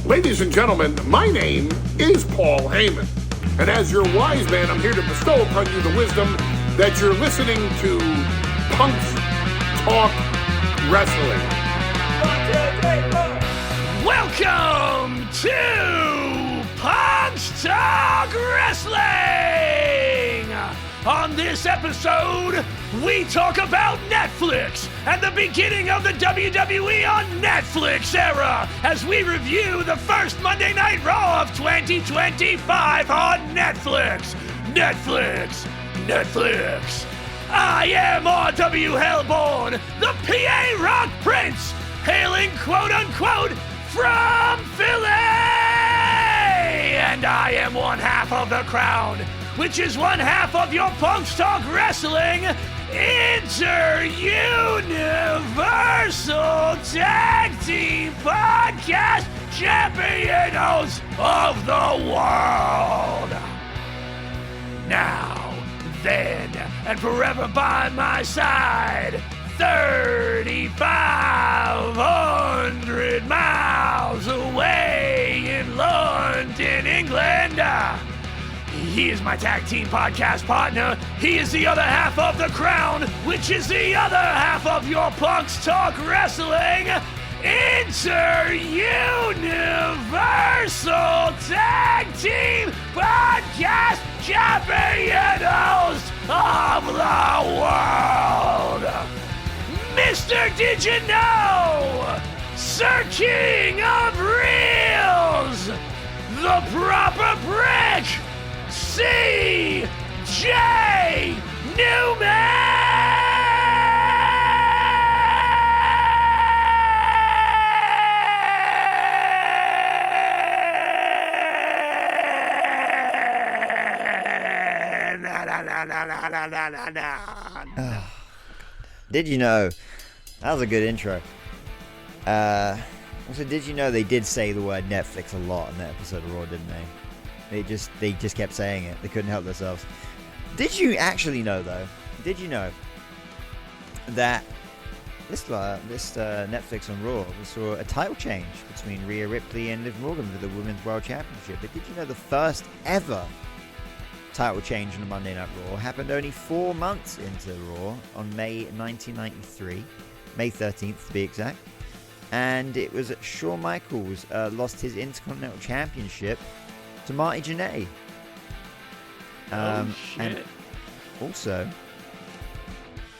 Ladies and gentlemen, my name is Paul Heyman. And as your wise man, I'm here to bestow upon you the wisdom that you're listening to Punks Talk Wrestling. 1, 2, 3, 4. Welcome to Punks Talk Wrestling! On this episode, we talk about Netflix and the beginning of the WWE on Netflix era as we review the first Monday Night Raw of 2025 on Netflix. Netflix. I am R.W. Hellborn, the PA Rock Prince, hailing quote-unquote from Philly! And I am one half of the Crown, which is one half of your Punks Talk Wrestling Inter-Universal Tag Team Podcast Champions of the World. Now, then, and forever by my side, 3,500 miles away in London, England. He is my tag team podcast partner. He is the other half of the Crown, which is the other half of your Punks Talk Wrestling Inter-Universal Tag Team Podcast Champion host of the world, Mr. Did You Know? Sir King of Reels, the proper brick, C.J. Newman! Did you know? That was a good intro. Also, did you know they did say the word Netflix a lot in that episode of Raw, didn't they? They just kept saying it. They couldn't help themselves. Did you actually know, though? Did you know that this Netflix on Raw saw a title change between Rhea Ripley and Liv Morgan for the Women's World Championship? But did you know the first ever title change on a Monday Night Raw happened only 4 months into Raw on May 1993, May 13th to be exact, and it was Shawn Michaels lost his Intercontinental Championship to Marty Jannetty. Shit. And also,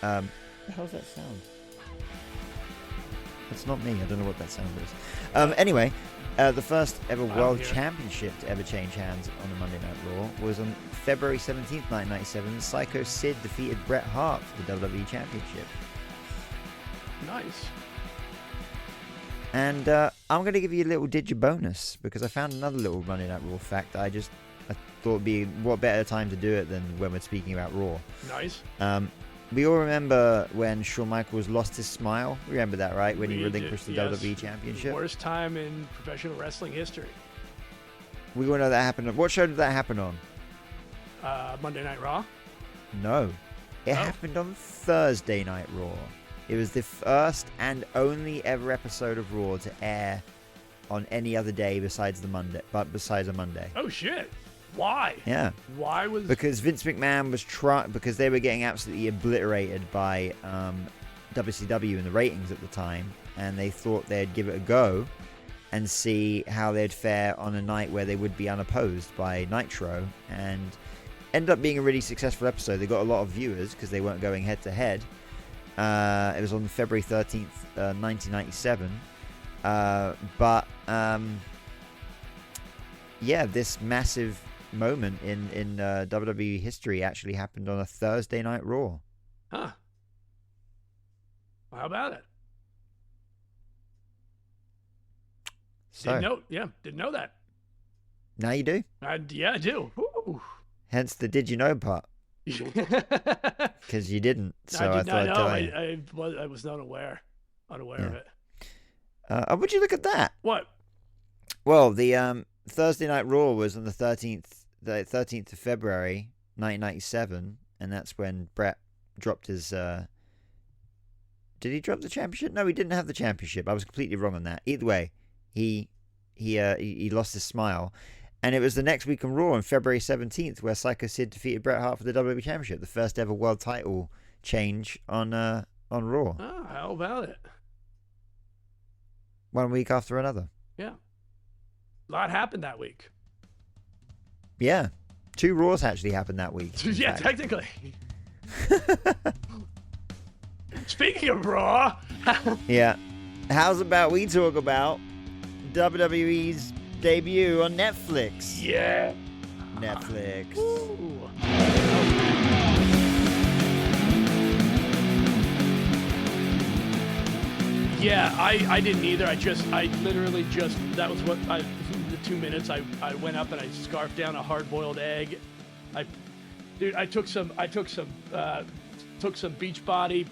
what the hell's that sound? That's not me. I don't know what that sound is. Anyway, the first ever World Championship to ever change hands on a Monday Night Raw was on February 17th, 1997. Psycho Sid defeated Bret Hart for the WWE Championship. Nice. And I'm going to give you a little Did You bonus because I found another little Monday Night Raw fact. I thought it'd be what better time to do it than when we're speaking about Raw. Nice. We all remember when Shawn Michaels lost his smile. Remember that, right? When he relinquished the WWE Championship. Worst time in professional wrestling history. We all know that happened. What show did that happen on? Monday Night Raw? No. It happened on Thursday Night Raw. It was the first and only ever episode of Raw to air on any other day besides a Monday. Oh shit! Why? Yeah. Why was? Because Vince McMahon was because they were getting absolutely obliterated by WCW in the ratings at the time, and they thought they'd give it a go and see how they'd fare on a night where they would be unopposed by Nitro, and ended up being a really successful episode. They got a lot of viewers because they weren't going head to head. It was on February 13th, 1997. This massive moment in WWE history actually happened on a Thursday Night Raw. Huh. Well, how about it? So, Didn't know that. now you do. I do. Ooh. Hence the did you know part. Because you didn't. So I thought I'd tell you. I was not aware of it. Would you look at that? What? Well, the Thursday Night Raw was on the 13th of February, 1997, and that's when Bret dropped his. Did he drop the championship? No, he didn't have the championship. I was completely wrong on that. Either way, he he lost his smile. And it was the next week on Raw on February 17th where Psycho Sid defeated Bret Hart for the WWE Championship, the first ever world title change on Raw. Oh, how about it? 1 week after another. Yeah. A lot happened that week. Yeah. 2 Raws actually happened that week. Yeah, technically. Speaking of Raw. Yeah. How's about we talk about WWE's debut on Netflix? Yeah. Netflix. Ooh. Yeah, I didn't either. I literally just, that was what the 2 minutes I went up and I scarfed down a hard-boiled egg. I took some Beachbody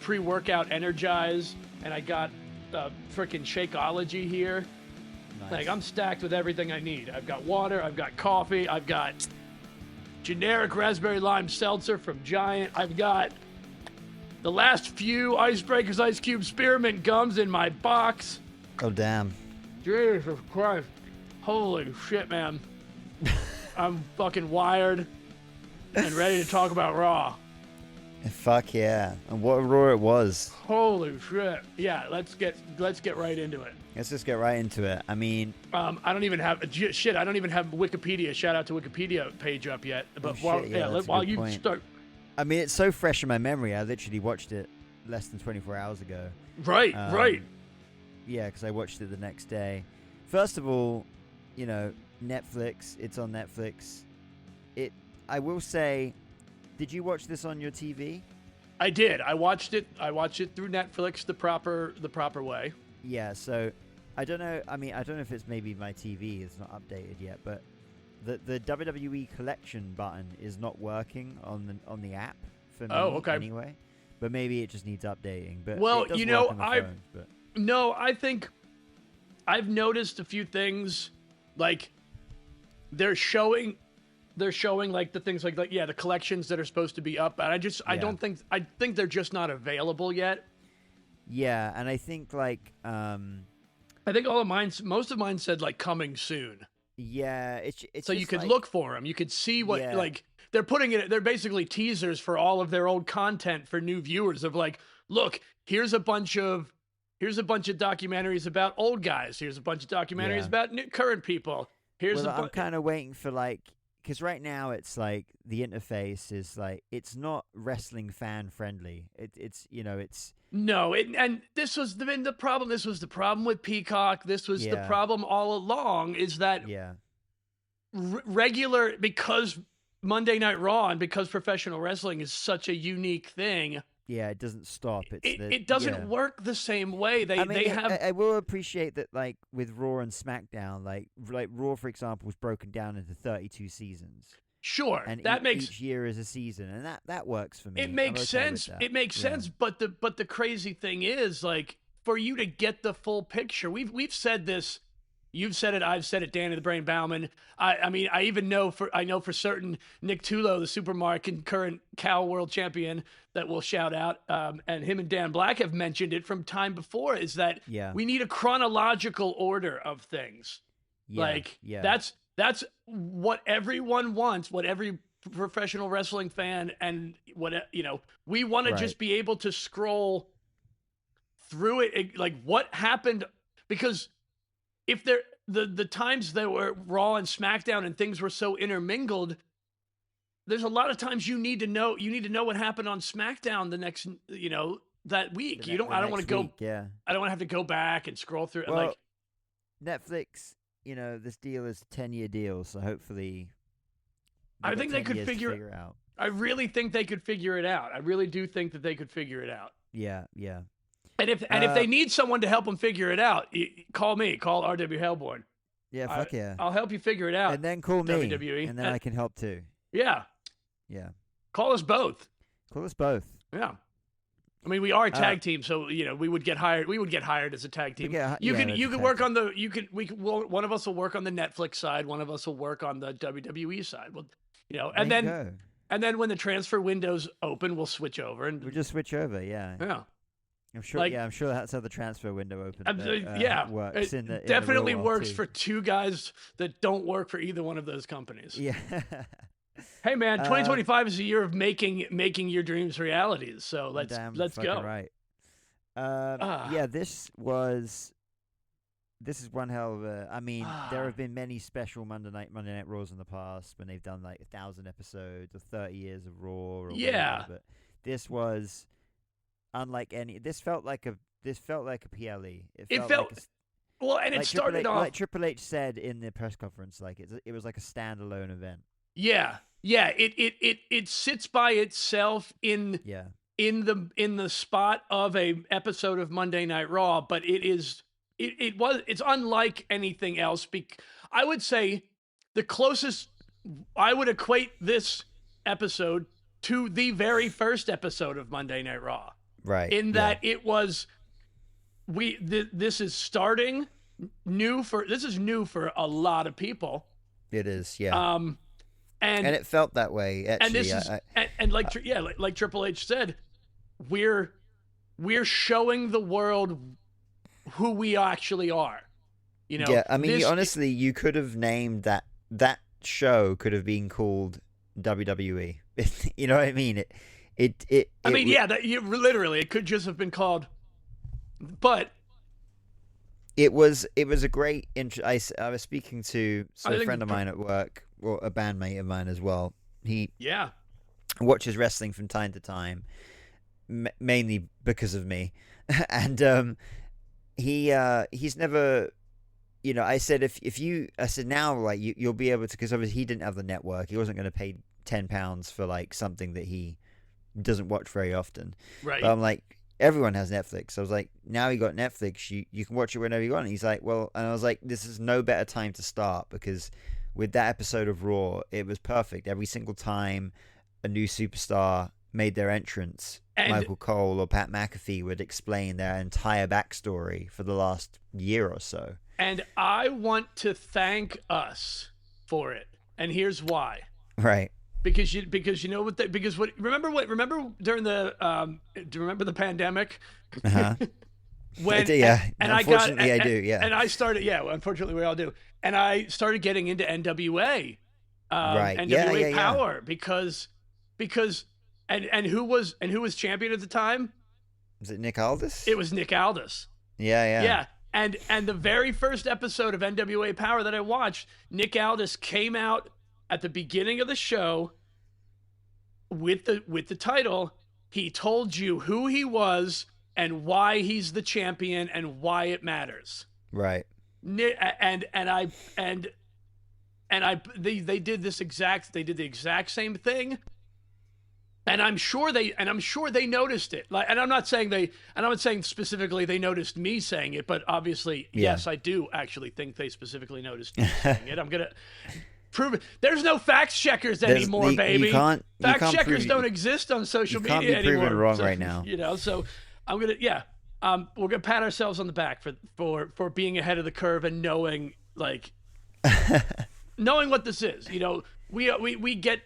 pre-workout Energize, and I got freaking Shakeology here. Nice. Like, I'm stacked with everything I need. I've got water, I've got coffee, I've got generic raspberry lime seltzer from Giant, I've got the last few Icebreakers Ice Cube Spearmint gums in my box. Oh, damn. Jesus Christ. Holy shit, man. I'm fucking wired and ready to talk about Raw. Fuck yeah. And what a Raw it was. Holy shit. Yeah, let's get right into it. Let's just get right into it. I mean... I don't even have Wikipedia. Shout out to Wikipedia page up yet. But while you point. start... I mean, it's so fresh in my memory. I literally watched it less than 24 hours ago. Right. Yeah, because I watched it the next day. First of all, you know, Netflix. It's on Netflix. I will say, did you watch this on your TV? I did. I watched it through Netflix the proper way. Yeah. So I don't know. I mean, I don't know if it's maybe my TV is not updated yet, but the WWE collection button is not working on the app for me. Oh, okay. Anyway, but maybe it just needs updating. But well, it does you work know, on the phones, but... No, I think I've noticed a few things, like they're showing like the things like the collections that are supposed to be up, and I think they're just not available yet. Yeah, and I think like I think most of mine said like coming soon. Yeah, it's so you could like, look for them. You could see what like they're putting it. They're basically teasers for all of their old content for new viewers. Of like, look, here's a bunch of documentaries about old guys. Here's a bunch of documentaries about current people. I'm kind of waiting for like, because right now it's like the interface is like it's not wrestling fan friendly. It's no, and this was the problem. This was the problem with Peacock. This was the problem all along. Is that regular, because Monday Night Raw and because professional wrestling is such a unique thing. Yeah, it doesn't stop. It doesn't work the same way. I will appreciate that, like with Raw and SmackDown, like Raw, for example, was broken down into 32 seasons. Sure, and that makes each year is a season, and that works for me. It makes sense. It makes sense. But the crazy thing is, like, for you to get the full picture, we've said this. You've said it. I've said it. Danny the Brain Bauman. I mean, I know for certain Nick Tulo, the Supermark and current Cal World Champion, that we'll shout out, and him and Dan Black have mentioned it from time before. Is that we need a chronological order of things. That's what everyone wants. What every professional wrestling fan and we want to just be able to scroll through it, like what happened, because. If the times that were Raw and SmackDown and things were so intermingled, there's a lot of times you need to know what happened on SmackDown the next that week. I don't want to go. Yeah. I don't want to have to go back and scroll through. Well, like Netflix, this deal is a 10-year deal, so hopefully. I think they could figure it out. I really think they could figure it out. I really do think that they could figure it out. Yeah, yeah. And if they need someone to help them figure it out, call me. Call RW Hellborn. Yeah, fuck yeah. I'll help you figure it out. And then call me, WWE, and then I can help too. Yeah. Yeah. Call us both. Yeah. I mean, we are a tag team, so we would get hired. We would get hired as a tag team. You can work on the. One of us will work on the Netflix side. One of us will work on the WWE side. Well, and then when the transfer windows open, we'll switch over and we'll just switch over. Yeah. Yeah. I'm sure. Like, Yeah, I'm sure that's how the transfer window works. works. It definitely works too. for two guys that don't work for either one of those companies. Yeah. Hey man, 2025 is a year of making your dreams realities. So let's go. Right. Yeah, this is one hell of a. I mean, there have been many special Monday Night Raws in the past when they've done like 1,000 episodes or 30 years of Raw. Or whatever, but this was unlike any. This felt like a PLE. It felt like well, and it started off like Triple H said in the press conference, like it was like a standalone event. Yeah. It sits by itself in the spot of a episode of Monday Night Raw, but it's unlike anything else. I would say the closest I would equate this episode to the very first episode of Monday Night Raw. Right. In that it was this is starting new for a lot of people. It is, yeah. And it felt that way. Actually, and this is like Triple H said, we're showing the world who we actually are. You know. Yeah, I mean, honestly, you could have named that show could have been called WWE. You know what I mean? Literally, it could just have been called. But it was a great. I was speaking to a friend of mine at work. Or a bandmate of mine as well. He watches wrestling from time to time, mainly because of me, and he's never, I said now like you'll be able to, because obviously he didn't have the network. He wasn't going to pay £10 for like something that he doesn't watch very often. Right. But I'm like, everyone has Netflix. So I was like, now you got Netflix, you can watch it whenever you want. And he's like, well, and I was like, this is no better time to start, because with that episode of Raw, it was perfect. Every single time a new superstar made their entrance, Michael Cole or Pat McAfee would explain their entire backstory for the last year or so. And I want to thank us for it. And here's why. Right. Because remember during the do you remember the pandemic? Uh-huh. When unfortunately I do, yeah. And I started, unfortunately we all do. And I started getting into NWA, right. NWA Power because and who was champion at the time? Was it Nick Aldis? It was Nick Aldis. Yeah. And the very first episode of NWA Power that I watched, Nick Aldis came out at the beginning of the show with the title. He told you who he was and why he's the champion and why it matters. Right. They did the exact same thing. And I'm sure they noticed it. And I'm not saying specifically they noticed me saying it, but obviously, yes, I do actually think they specifically noticed me saying it. I'm gonna prove it. There's no fact checkers anymore, baby. Fact checkers don't exist on social media anymore. You can't be proven wrong right now. So I'm gonna we're gonna pat ourselves on the back for being ahead of the curve and knowing knowing what this is. We get.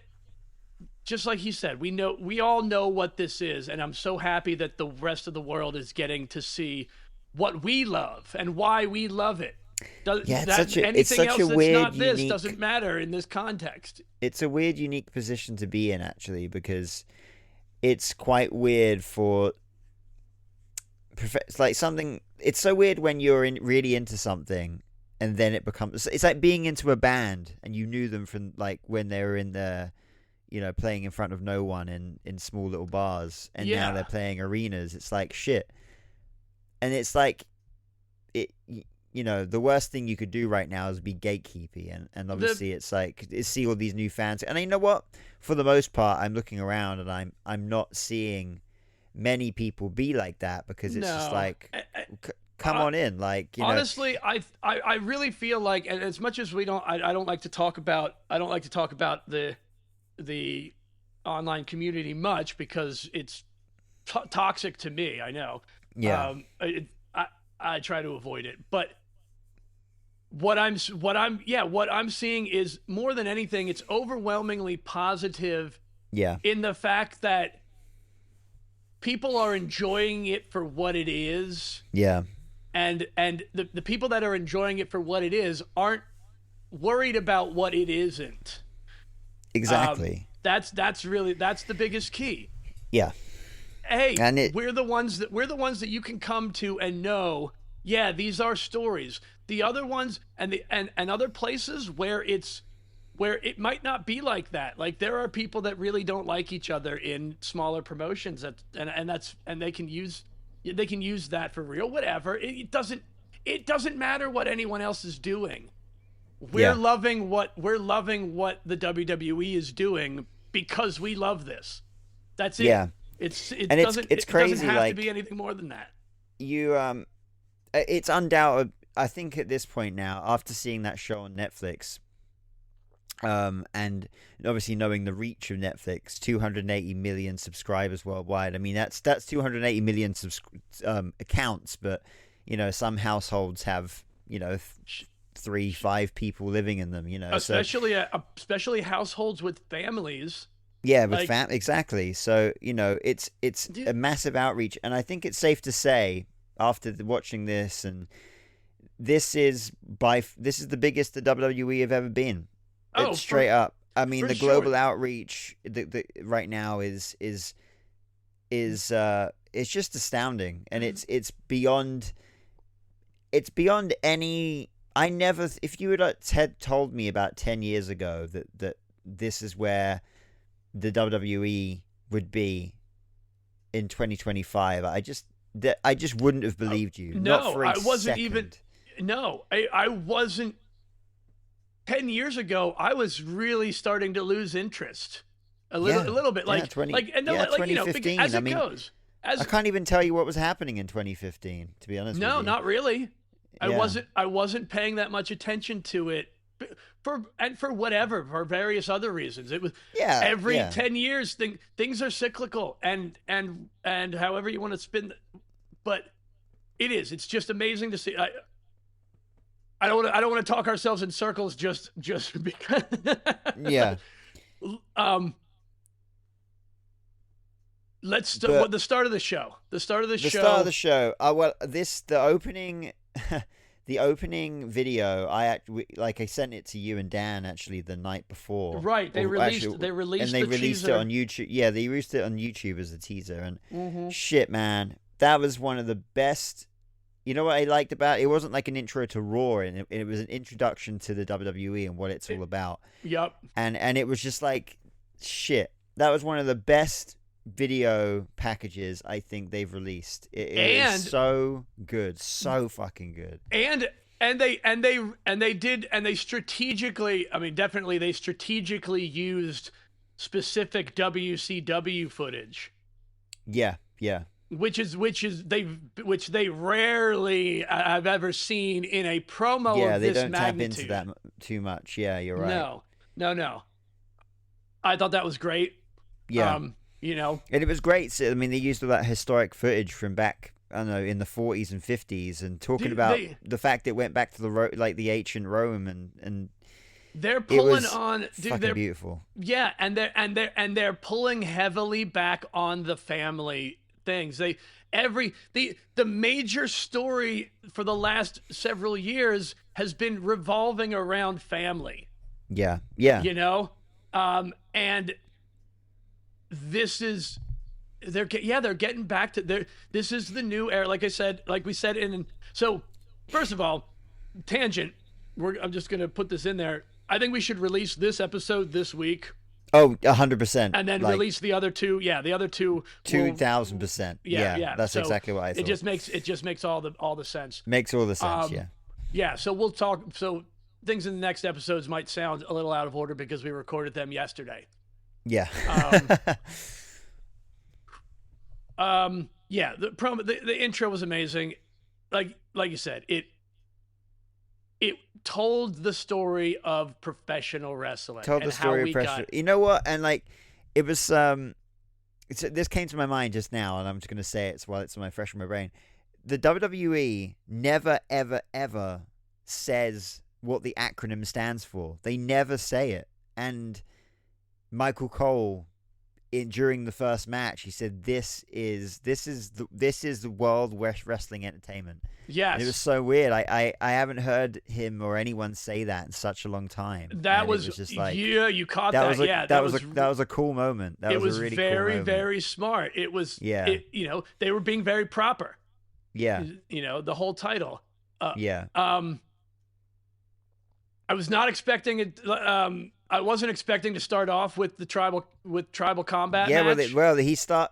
Just like he said, we all know what this is, and I'm so happy that the rest of the world is getting to see what we love and why we love it. It's such a weird, unique, doesn't matter in this context. It's a weird, unique position to be in, actually, because it's quite weird for. It's like something. It's so weird when you're really into something, and then it becomes. It's like being into a band, and you knew them from like when they were in the. Playing in front of no one in small little bars, and now they're playing arenas. It's like shit, and it's like the worst thing you could do right now is be gatekeepy, and obviously it's like see all these new fans, and you know what? For the most part, I'm looking around and I'm not seeing many people be like that, because it's just like come on in, honestly, I really feel like, and as much as I don't like to talk about the online community much, because it's toxic to me. I know. Yeah. I try to avoid it, but what I'm seeing is, more than anything, it's overwhelmingly positive. Yeah. In the fact that people are enjoying it for what it is. Yeah. And the people that are enjoying it for what it is aren't worried about what it isn't. Exactly. That's the biggest key. Yeah. Hey, we're the ones that you can come to and know, yeah, these are stories. The other ones and other places where it might not be like that. Like, there are people that really don't like each other in smaller promotions, and they can use that for real. Whatever. It doesn't matter what anyone else is doing. We're loving what the WWE is doing because we love this. That's it. Yeah. It's crazy. It doesn't have like, to be anything more than that. It's undoubted. I think at this point now, after seeing that show on Netflix, and obviously knowing the reach of Netflix, 280 million subscribers worldwide. I mean, that's 280 million accounts, but some households have 3-5 people living in them. Especially households with families. Yeah, with exactly. So it's a massive outreach, and I think it's safe to say after watching this, and this is the biggest the WWE have ever been. It's straight up. I mean, the global outreach right now is it's just astounding, and it's beyond any. If you had told me about 10 years ago that this is where the WWE would be in 2025, I just wouldn't have believed you. No, not for a I wasn't second. even. No, I wasn't. 10 years ago, I was really starting to lose interest a little bit. Like 2015. As it goes. I can't even tell you what was happening in 2015, to be honest with you. No, not really. Yeah. I wasn't paying that much attention to it for various other reasons. It was every 10 years things are cyclical and however you want to spin, but it's just amazing to see. I don't want to talk ourselves in circles just because. Yeah. Let's start the start of the show. The start of the show. The opening video. I sent it to you and Dan actually the night before. Right. They released and they the released teaser. it on YouTube. Yeah, they released it on YouTube as a teaser, and shit, man, that was one of the best. You know what I liked about it? It wasn't like an intro to Raw, and it was an introduction to the WWE and what it's all about. Yep. And it was just like, shit. That was one of the best video packages I think they've released. It is so good, so fucking good. And they strategically, I mean, definitely they strategically used specific WCW footage. Yeah. Which they rarely have ever seen in a promo of this magnitude. Yeah, they don't tap into that too much. Yeah, you're right. No. I thought that was great. Yeah. And it was great. I mean, they used all that historic footage from back, I don't know, in the 40s and 50s, and talking about the fact it went back to the ancient Rome, and they're pulling on. Dude, they're beautiful. Yeah, and they're pulling heavily back on the family things. The major story for the last several years has been revolving around family. Yeah. And this is they're getting back to this is the new era. Like we said so first of all, tangent. I'm just gonna put this in there. I think we should release this episode this week. Oh, 100%. And then release the other two. Yeah, the other two. 2,000%. Yeah. That's exactly what I thought. It just makes all the sense. Makes all the sense. Yeah. Yeah. So we'll talk. So things in the next episodes might sound a little out of order because we recorded them yesterday. Yeah. Yeah. The intro was amazing. Like you said, it told the story of professional wrestling. Told the story of professional. You know what? And it was this came to my mind just now, and I'm just gonna say it while it's fresh in my brain. The WWE never, ever, ever says what the acronym stands for. They never say it. And Michael Cole during the first match, he said, "This is the world wrestling entertainment." Yes, and it was so weird. I haven't heard him or anyone say that in such a long time. That was just like, yeah, you caught that. That was a cool moment. That was a really very, cool moment. very smart. It was, they were being very proper. Yeah, the whole title. Yeah. I was not expecting it. I wasn't expecting to start off with the tribal combat. Yeah, match.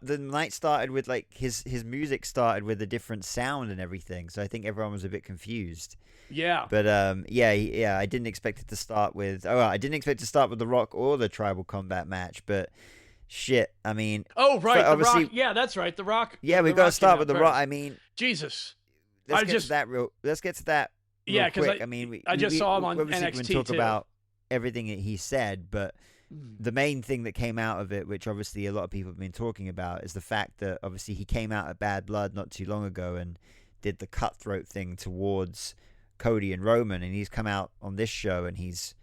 the night started with like his music started with a different sound and everything. So I think everyone was a bit confused. Yeah. But I didn't expect it to start with. I didn't expect to start with the Rock or the tribal combat match. But shit, I mean. Oh right, the Rock. Yeah, that's right, the Rock. Yeah, we've got to start with the Rock. I mean, Jesus. Let's get to that. Yeah, because I just saw him on obviously NXT we talk too. about everything that he said, but the main thing that came out of it, which obviously a lot of people have been talking about, is the fact that obviously he came out at Bad Blood not too long ago and did the cutthroat thing towards Cody and Roman, and he's come out on this show and he's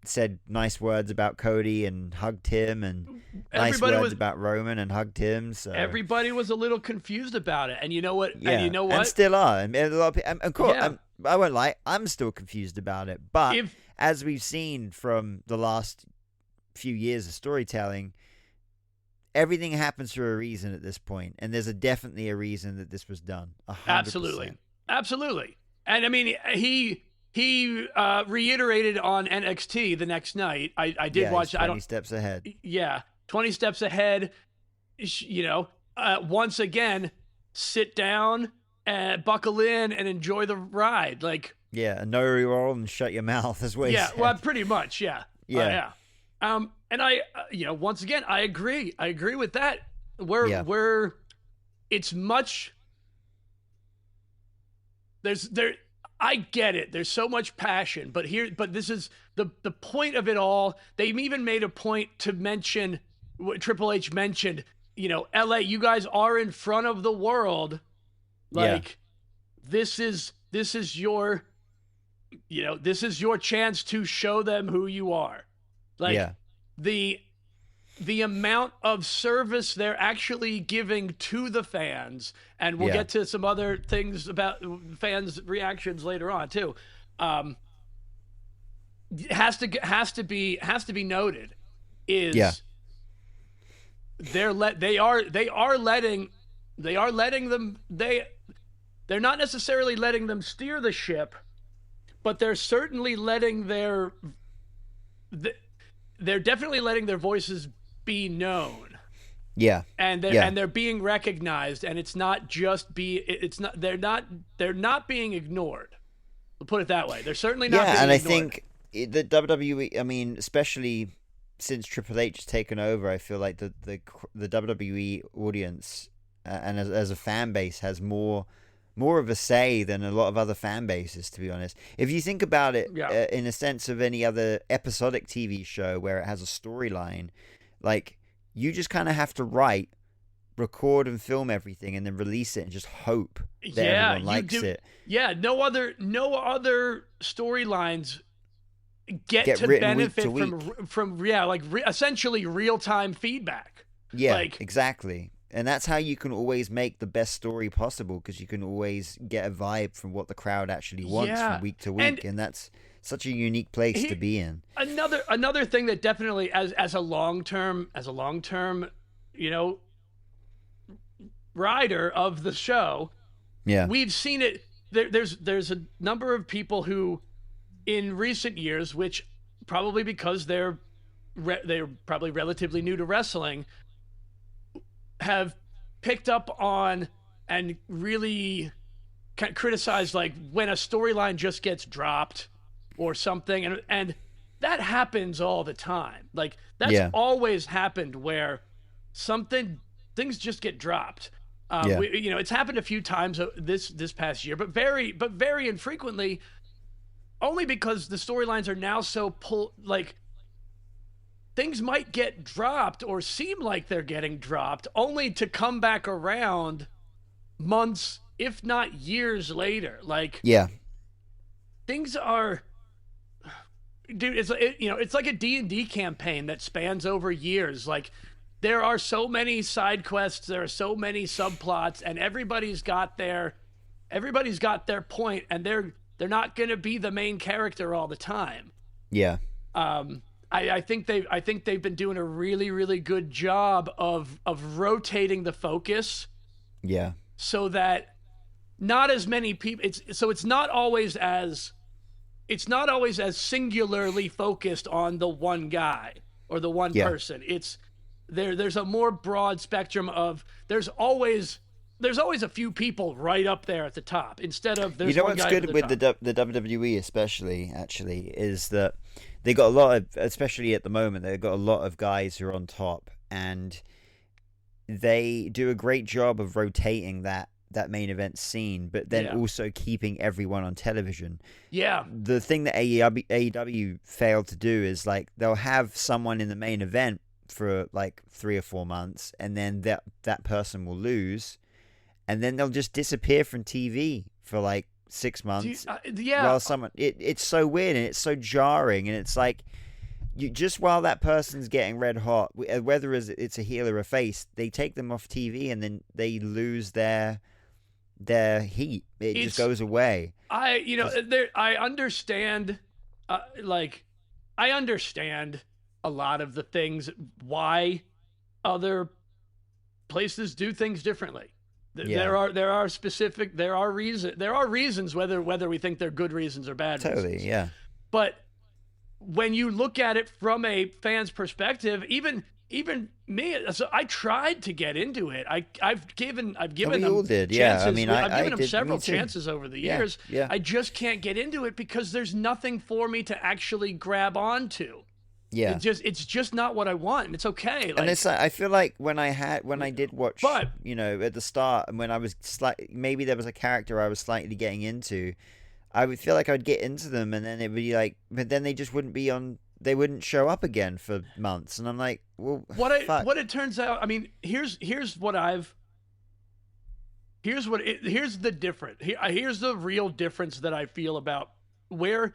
said nice words about Cody and hugged him, and nice words about Roman and hugged him. So everybody was a little confused about it, and you know what? Yeah, and you know what? And still are. And a lot of people, of course, I won't lie, I'm still confused about it. But as we've seen from the last few years of storytelling, everything happens for a reason at this point, and there's definitely a reason that this was done. 100%. Absolutely. And I mean, he reiterated on NXT the next night. I did watch. 20 steps ahead. Yeah, 20 steps ahead. Once again, sit down and buckle in and enjoy the ride. Like, yeah, no reroll and shut your mouth as well. Yeah, well, pretty much. Yeah. Yeah. And I, once again, I agree. I agree with that. It's much. I get it. There's so much passion, but this is the point of it all. They even made a point to mention what Triple H mentioned. LA, you guys are in front of the world. Like, this is your, this is your chance to show them who you are. Like, the amount of service they're actually giving to the fans, and we'll get to some other things about fans' reactions later on too. Has to be noted is they're letting them they're not necessarily letting them steer the ship, but they're certainly letting they're definitely letting their voices be known. Yeah. And they're being recognized, and they're not being ignored. We'll put it that way. They're certainly not being ignored. I think the WWE, I mean, especially since Triple H has taken over, I feel like the WWE audience and as a fan base has more of a say than a lot of other fan bases, to be honest. If you think about it in a sense of any other episodic TV show where it has a storyline, like, you just kind of have to write, record and film everything and then release it and just hope that everyone likes it. Yeah, no other storylines get to benefit from essentially real-time feedback. Yeah, exactly. And that's how you can always make the best story possible, because you can always get a vibe from what the crowd actually wants from week to week, and that's such a unique place to be in. Another thing that definitely, as a long term, rider of the show, we've seen it. There's a number of people who, in recent years, which probably because they're probably relatively new to wrestling, have picked up on and really criticized, like, when a storyline just gets dropped or something, and that happens all the time. Like, that's always happened, where things just get dropped. It's happened a few times this past year, but very infrequently, only because the storylines are now so things might get dropped or seem like they're getting dropped, only to come back around months, if not years later. Like, things are, dude, it's like a D&D campaign that spans over years. Like, there are so many side quests, there are so many subplots, and everybody's got their point, and they're not going to be the main character all the time. Yeah. I think they've been doing a really, really good job of rotating the focus. Yeah. So that not as many people. It's not always as singularly focused on the one guy or the one person. It's there's a more broad spectrum of there's always a few people right up there at the top instead of there's one guy at the top. What's good with the WWE especially actually is that they got a lot of, especially at the moment, they've got a lot of guys who are on top, and they do a great job of rotating that main event scene, but then also keeping everyone on television. Yeah. The thing that AEW failed to do is like they'll have someone in the main event for like 3 or 4 months, and then that person will lose, and then they'll just disappear from TV for like 6 months. While someone, it's so weird and it's so jarring, and it's like you just while that person's getting red hot, whether it's a heel or a face, they take them off TV and then they lose their heat. It just goes away. I understand, I understand a lot of the things why other places do things differently. There are reasons whether we think they're good reasons or bad reasons. Yeah. But when you look at it from a fan's perspective, even me, so I tried to get into it. I've given them chances. Yeah. I mean, I've given them several chances over the years. Yeah. I just can't get into it because there's nothing for me to actually grab onto. Yeah, it's just not what I want, and it's okay. And it's like, I feel like when I did watch, at the start, and when I was maybe there was a character I was slightly getting into, I would feel like I'd get into them, and then it would be like, but then they just wouldn't be on. They wouldn't show up again for months, and I'm like, well, what it turns out. I mean, here's the difference. Here's the real difference that I feel about where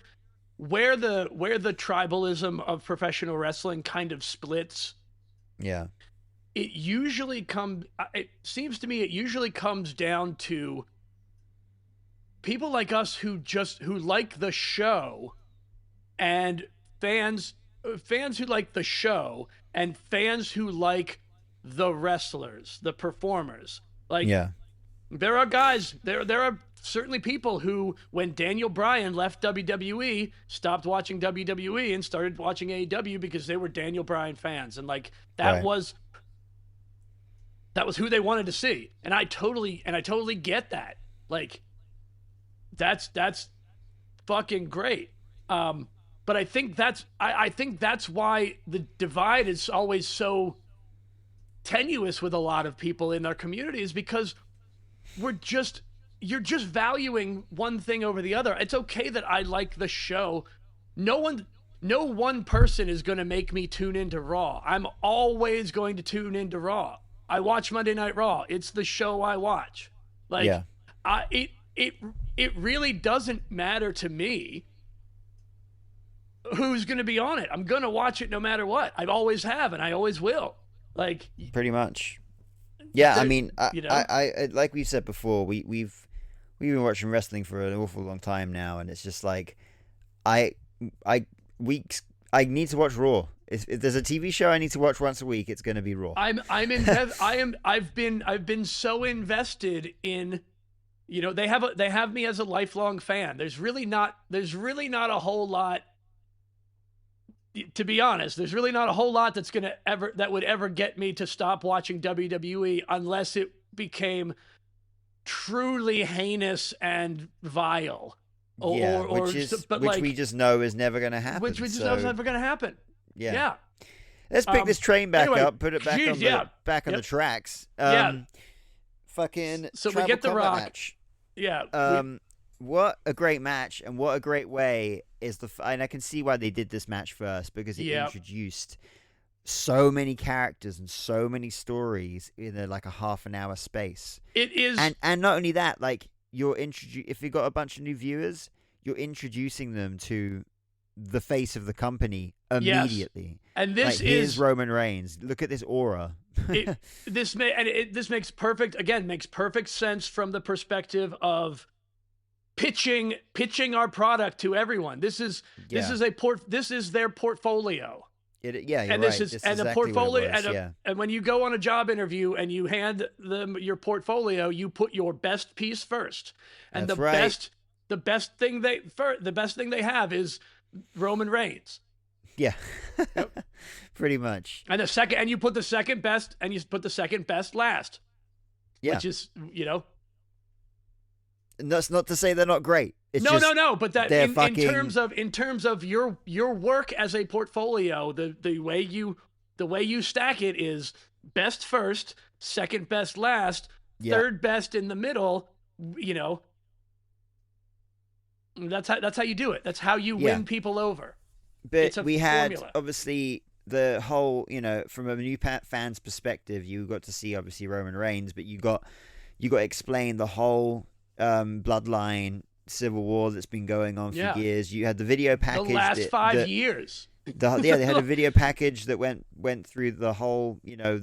the tribalism of professional wrestling kind of splits. Yeah. It seems to me it usually comes down to people like us who like the show, and fans who like the show, and fans who like the wrestlers, the performers. Like, there are certainly people who, when Daniel Bryan left WWE, stopped watching WWE and started watching AEW because they were Daniel Bryan fans, and like that was who they wanted to see, and I totally get that. Like, that's fucking great. But I think that's why the divide is always so tenuous with a lot of people in our communities, because you're just valuing one thing over the other. It's okay that I like the show. No one person is going to make me tune into Raw. I'm always going to tune into Raw. I watch Monday Night Raw. It's the show I watch. Like, it really doesn't matter to me who's going to be on it. I'm going to watch it no matter what. I always have, and I always will. Like, pretty much. Yeah, I mean, I like we said before, we've been watching wrestling for an awful long time now, and it's just like I need to watch Raw. If there's a TV show I need to watch once a week, it's going to be Raw. I've been so invested in, they have me as a lifelong fan. There's really not a whole lot. To be honest, there's really not a whole lot that would ever get me to stop watching WWE unless it became truly heinous and vile. Which we just know is never going to happen. Which we just know is never going to happen. Yeah. Let's pick this train back up, put it back on the tracks. Fucking. So we get the Rock. Match. Yeah. What a great match, and what a great way is and I can see why they did this match first, because it introduced so many characters and so many stories in like a half an hour space. It is, and not only that, like if you've got a bunch of new viewers, you're introducing them to the face of the company Yes. immediately. And this like, here's Roman Reigns. Look at this aura. This makes perfect sense from the perspective of pitching our product to everyone. This is their portfolio. You're And right. this is This and the exactly portfolio what it was, and when you go on a job interview and you hand them your portfolio, you put your best piece first. And That's right. the best thing they have is Roman Reigns. Yeah. Yep. Pretty much. And you put the second best last. Yeah. Which is, And that's not to say they're not great. It's no, just, but that they're in terms of your work as a portfolio, the way you stack it is best first, second best last, third best in the middle. That's how you do it. That's how you win people over. But we had formula. obviously the whole, from a new fan's perspective, you got to see obviously Roman Reigns, but you got to explain the whole bloodline civil war that's been going on for years. You had the video package. The last 5 years. They had a video package that went through the whole,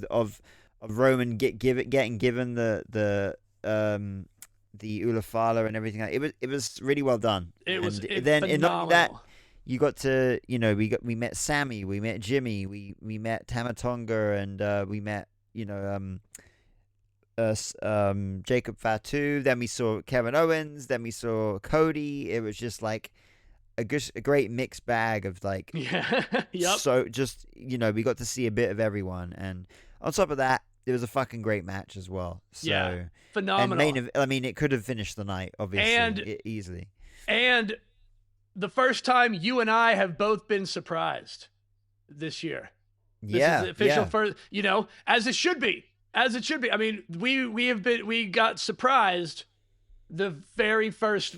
of Roman getting given the Ulafala and everything. It was really well done. It was phenomenal. Phenomenal. That you got to, we met Sammy, we met Jimmy, we met Tamatonga, and we met Jacob Fatu. Then we saw Kevin Owens. Then we saw Cody. It was just like a great mixed bag of like. Yeah. Yep. So just we got to see a bit of everyone, and on top of that, it was a fucking great match as well. So phenomenal. And it could have finished the night, obviously, and easily. And the first time you and I have both been surprised this year. This is the official first, as it should be. As it should be. I mean, we got surprised the very first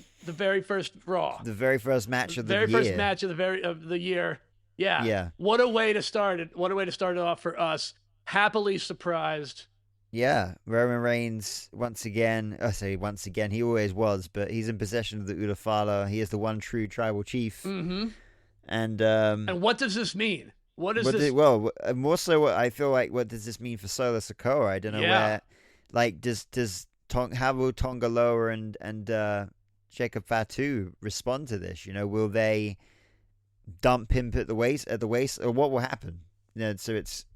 Raw. The very first match of the year. Very first match of the year. Yeah. Yeah. What a way to start it. What a way to start it off for us. Happily surprised. Yeah. Roman Reigns, once again, I say once again, he always was, but he's in possession of the Ulafala. He is the one true tribal chief. Mm-hmm. And what does this mean? What is this? More so, what I feel like, what does this mean for Solo Sikoa? I don't know where. Like, how will Tonga Loa and Jacob Fatu respond to this? Will they dump him at the waist, or what will happen? So it's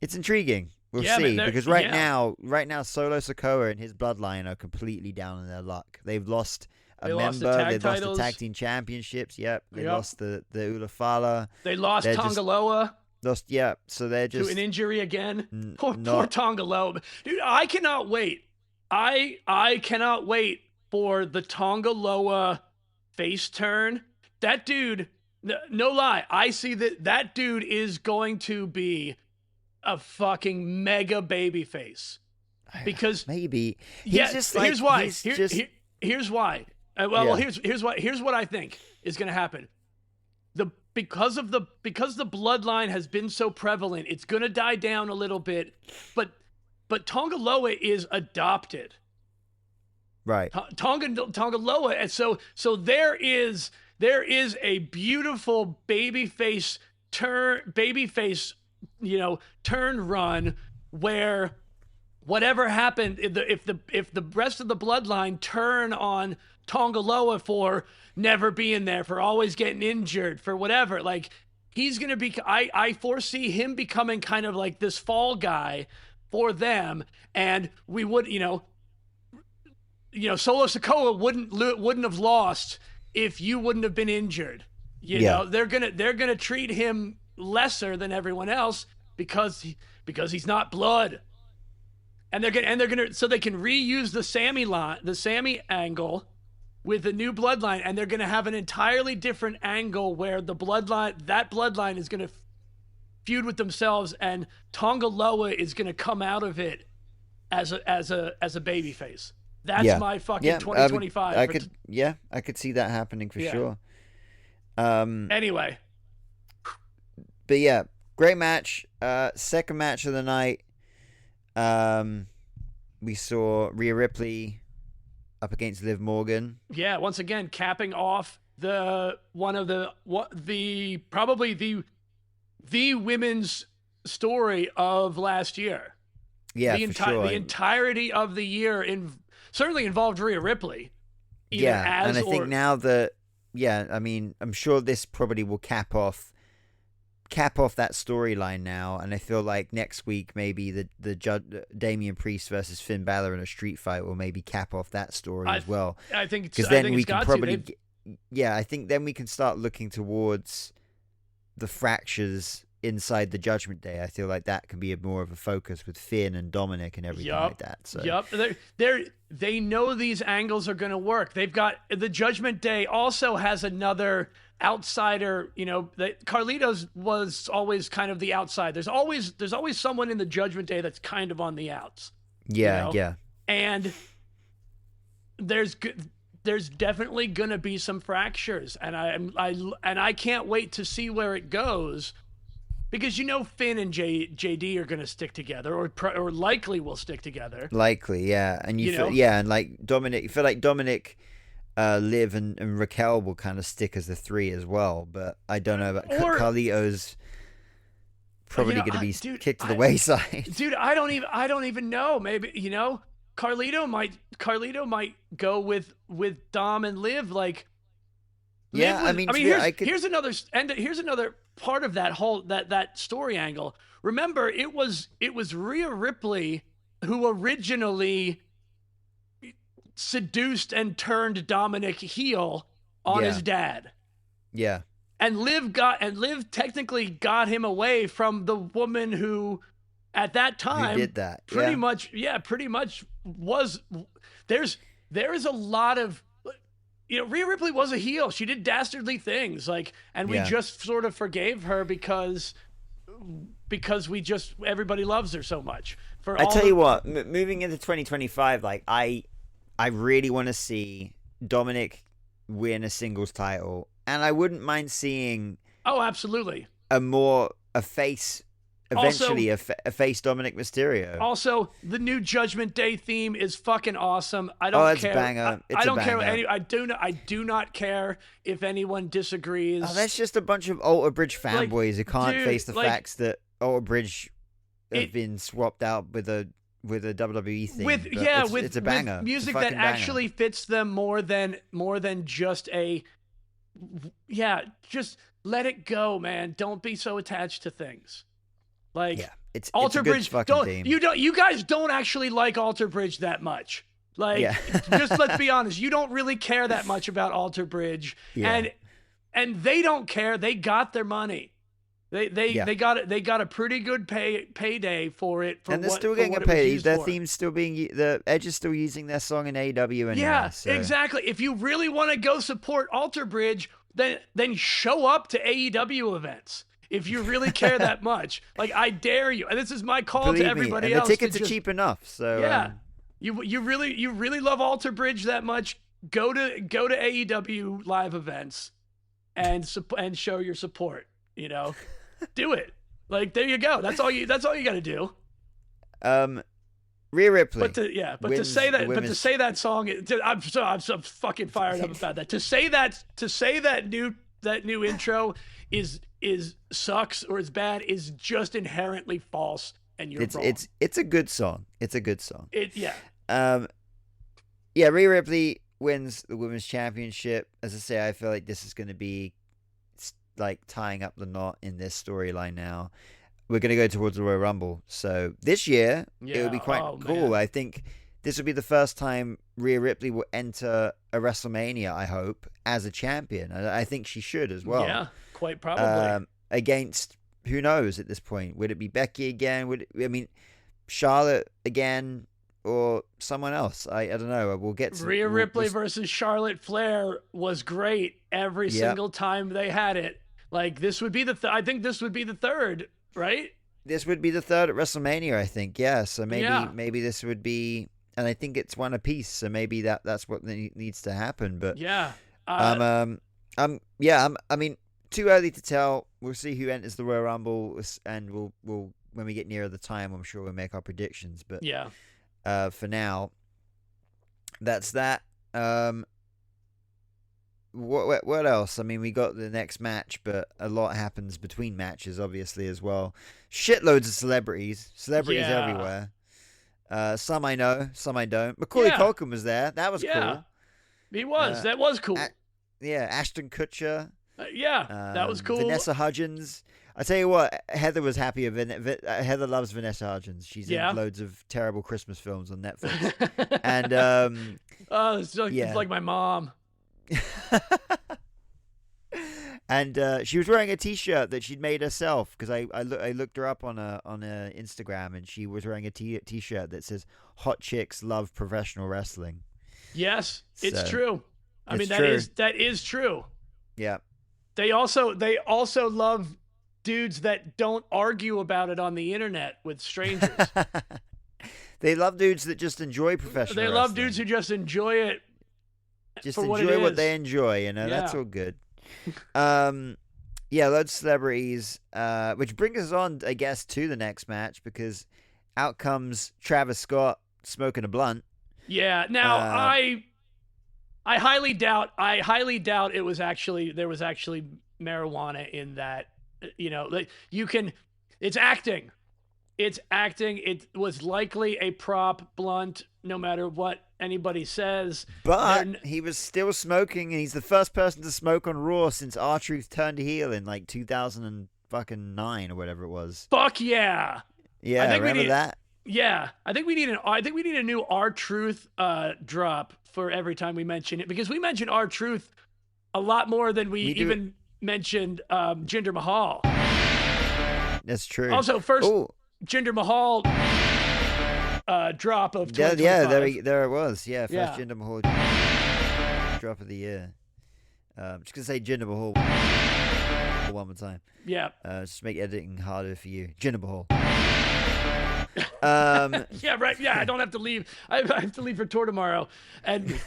intriguing. We'll see, because right now, Solo Sikoa and his bloodline are completely down on their luck. They've lost a member. They've lost the tag team championships. Yep. They lost the Ulafala. They lost Tonga Loa. So they're just to an injury again. Poor Tonga Loa. Dude, I cannot wait. I cannot wait for the Tonga Loa face turn. That dude, no lie, I see that dude is going to be a fucking mega baby face. Because maybe here's why. Here's why. Here's what I think is going to happen. Because the bloodline has been so prevalent, it's going to die down a little bit. But Tonga Loa is adopted. Right. Tonga Loa, and so there is a beautiful babyface turn run where whatever happened, if the rest of the bloodline turn on Tonga Loa for never being there, for always getting injured, for whatever, like he's gonna be. I foresee him becoming kind of like this fall guy for them, and we would, Solo Sikoa wouldn't have lost if you wouldn't have been injured. You know, they're gonna treat him lesser than everyone else because he's not blood. And they're gonna so they can reuse the Sammy angle with the new bloodline, and they're gonna have an entirely different angle where that bloodline is gonna feud with themselves, and Tonga Loa is gonna come out of it as a baby face. That's my fucking 2025. I could see that happening for sure. Anyway. But yeah, great match. Second match of the night. We saw Rhea Ripley up against Liv Morgan. Yeah, once again capping off probably the women's story of last year. Yeah, for sure. The entirety of the year certainly involved Rhea Ripley. And I think now that, I mean, I'm sure this probably will cap off that storyline now, and I feel like next week maybe the Damian Priest versus Finn Balor in a street fight will maybe cap off that story as well. I think because then we can probably I think then we can start looking towards the fractures inside the Judgment Day. I feel like that can be more of a focus with Finn and Dominic and everything like that. So. They know these angles are going to work. They've got the Judgment Day also has another outsider. Carlitos was always kind of the outside. There's always someone in the Judgment Day that's kind of on the outs. Yeah. And there's definitely going to be some fractures, and I can't wait to see where it goes. Because Finn and JD are going to stick together, or likely will stick together. Likely, yeah, and and like Dominic, you feel like Dominic, Liv, and Raquel will kind of stick as the three as well. But I don't know about Carlito's. Probably going to be kicked to the wayside. Dude, I don't even know. Maybe Carlito might go with Dom and Liv. Like, yeah, here's another part of that whole that story angle. Remember, it was Rhea Ripley who originally seduced and turned Dominic heel on his dad. Yeah. And Liv technically got him away from the woman who at that time did that. Pretty much was there is a lot of Rhea Ripley was a heel. She did dastardly things, and we just sort of forgave her because everybody loves her so much. I tell you what, moving into 2025, I really want to see Dominic win a singles title, and I wouldn't mind seeing. Oh, absolutely. A face. Eventually, also, a face Dominic Mysterio. Also, the new Judgment Day theme is fucking awesome. I don't care. Banger. I don't care. I do not care if anyone disagrees. Oh, that's just a bunch of Alter Bridge fanboys who can't face the facts that Alter Bridge have been swapped out with a WWE theme. It's a banger. With music that actually fits them more than just a. Yeah, just let it go, man. Don't be so attached to things. It's Alter a good Bridge. Fucking theme. You guys don't actually like Alter Bridge that much. Just let's be honest. You don't really care that much about Alter Bridge, and they don't care. They got their money. They got a pretty good payday for it. And they're still getting a payday. Their theme's still being the Edge is still using their song in AEW anyway. Yeah, exactly. If you really want to go support Alter Bridge, then show up to AEW events. If you really care that much, I dare you. And this is my call to everybody else. The tickets are cheap enough, so you really love Alter Bridge that much. Go to AEW live events, and show your support. Do it. There you go. That's all you got to do. Rhea Ripley. To say that song, I'm so fucking fired up about that. To say that new intro is sucks or is bad is just inherently false, and you're wrong. It's a good song. It's a good song. Yeah, Rhea Ripley wins the women's championship. As I say, I feel like this is going to be tying up the knot in this storyline now. We're going to go towards the Royal Rumble. So this year, it will be quite cool. Man. I think this will be the first time Rhea Ripley will enter a WrestleMania, I hope, as a champion. I think she should as well. Yeah, quite probably. Against, who knows at this point? Would it be Becky again? Charlotte again? Or someone else? I don't know. We'll get to Rhea Ripley versus Charlotte Flair was great every single time they had it. This would be I think this would be the third, right? This would be the third at WrestleMania, I think. Yeah. So maybe this would be, and I think it's one apiece. So maybe that's what needs to happen. But too early to tell. We'll see who enters the Royal Rumble, and we'll when we get nearer the time, I'm sure we'll make our predictions. But for now, that's that. what else? I mean, we got the next match, but a lot happens between matches, obviously, as well. Shitloads of celebrities everywhere. Some I know, some I don't. Macaulay Culkin was there. That was cool. He was. That was cool. Ashton Kutcher. That was cool. Vanessa Hudgens. I tell you what, Heather was happy. Heather loves Vanessa Hudgens. She's in loads of terrible Christmas films on Netflix. And it's like my mom. And she was wearing a T-shirt that she'd made herself, because I looked her up on Instagram, and she was wearing a T-shirt that says "Hot chicks love professional wrestling." Yes, it's true. I mean, true. that is true. Yeah. They also love dudes that don't argue about it on the internet with strangers. They love dudes that just enjoy professional wrestling. They love dudes who just enjoy it. Just for enjoy what they enjoy, That's all good. Loads of celebrities, which brings us on, I guess, to the next match, because out comes Travis Scott smoking a blunt. Yeah. Now, I highly doubt there was actually marijuana in that. It's acting. It's acting. It was likely a prop blunt, no matter what anybody says. But he was still smoking, and he's the first person to smoke on Raw since R-Truth turned heel in like 2009 or whatever it was. Fuck yeah. Yeah, remember that? Yeah, I think we need a new R-Truth drop for every time we mention it, because we mention R-Truth a lot more than we even mentioned Jinder Mahal. That's true. Also, first Jinder Mahal drop of 2025. Yeah, there it was. Yeah, first Jinder Mahal drop of the year. Just gonna say Jinder Mahal one more time. Yeah. Just make editing harder for you. Jinder Mahal. Yeah, right. Yeah, I don't have to leave. I have to leave for tour tomorrow, and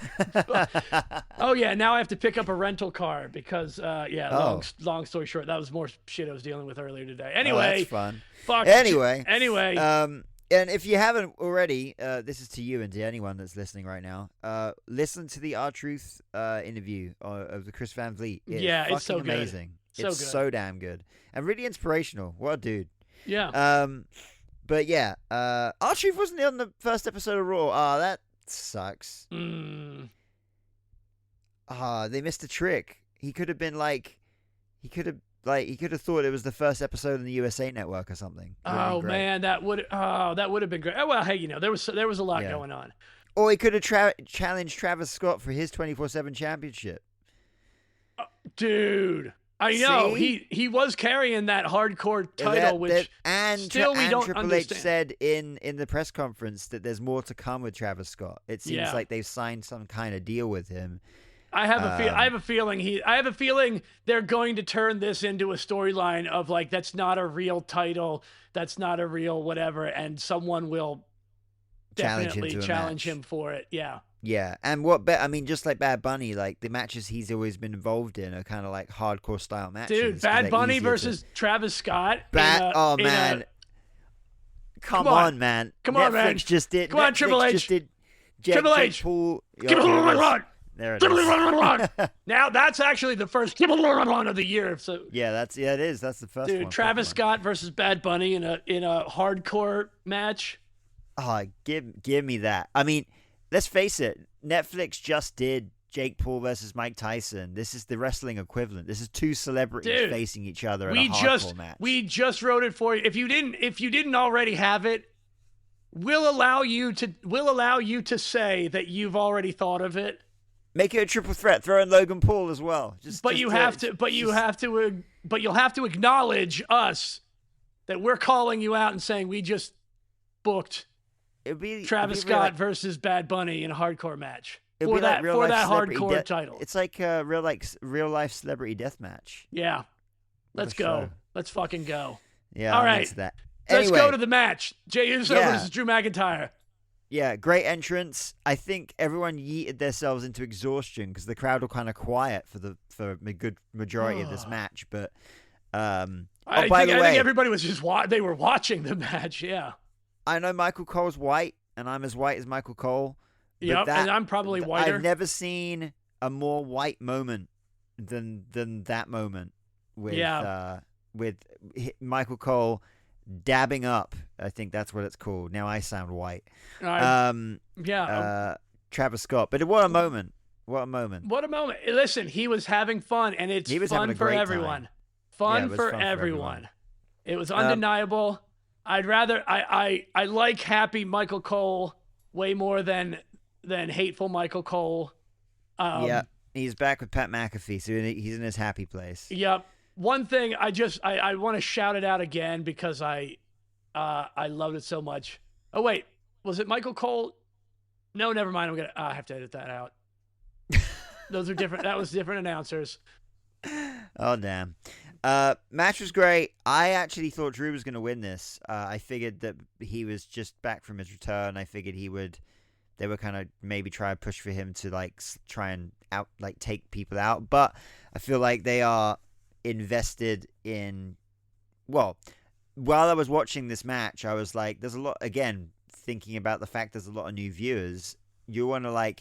now I have to pick up a rental car because long story short, that was more shit I was dealing with earlier today. Anyway, that's fun. Fuck. Anyway, and if you haven't already, this is to you and to anyone that's listening right now. Listen to the R-Truth interview of the Chris Van Vliet. It's so amazing. Good. It's so damn good and really inspirational. What a dude. Yeah. But yeah, R-Truth wasn't on the first episode of Raw. That sucks. Mm. They missed a trick. He could have thought it was the first episode on the USA Network or something. Oh man, that would have been great. Oh, well, hey, there was a lot going on. Or he could have challenged Travis Scott for his 24/7 championship. Dude. I know. He was carrying that hardcore title, we don't understand. Triple H said in the press conference that there's more to come with Travis Scott. It seems like they've signed some kind of deal with him. I have a feeling they're going to turn this into a storyline of like, that's not a real title, that's not a real whatever, and someone will definitely challenge him for it. Yeah. Yeah, and just like Bad Bunny, like the matches he's always been involved in are kind of like hardcore style matches. Dude, Bad Bunny versus Travis Scott. Come on, man. Come on, man. Just did. Come on, Triple H. Just did. Triple H. Paul. Give it a run. There it is. Now that's actually the first run of the year. So it is. That's the first one. Dude, Travis Scott versus Bad Bunny in a hardcore match. Oh, give me that. I mean, let's face it. Netflix just did Jake Paul versus Mike Tyson. This is the wrestling equivalent. This is two celebrities facing each other in a hardcore match. We just wrote it for you. If you didn't already have it, we'll allow you to say that you've already thought of it. Make it a triple threat. Throw in Logan Paul as well. You'll have to acknowledge us that we're calling you out and saying we just booked Travis Scott versus Bad Bunny in a hardcore match for that hardcore title. It's like a real life celebrity death match. Yeah, let's go. Let's fucking go. Yeah, all right. Let's go to the match. Jey Uso versus Drew McIntyre. Yeah, great entrance. I think everyone yeeted themselves into exhaustion because the crowd were kind of quiet for a good majority of this match. But I think everybody was they were watching the match. Yeah. I know Michael Cole's white, and I'm as white as Michael Cole. Yep, and I'm probably whiter. I've never seen a more white moment than that moment with Michael Cole dabbing up. I think that's what it's called. Now I sound white. Travis Scott. But what a moment. What a moment. What a moment. Listen, he was having fun, and it's fun for everyone. Fun for everyone. It was undeniable. I like happy Michael Cole way more than hateful Michael Cole. He's back with Pat McAfee, so he's in his happy place. Yep. One thing I want to shout it out again because I loved it so much. Oh wait, was it Michael Cole? No, never mind. I have to edit that out. Those are different. That was different announcers. Oh damn. Match was great. I actually thought Drew was going to win this. I figured that he was just back from his return. I figured they were kind of maybe try to push for him to try and take people out. But I feel like they are invested in. Well, while I was watching this match, I was like, there's a lot. Again, thinking about the fact there's a lot of new viewers. You want to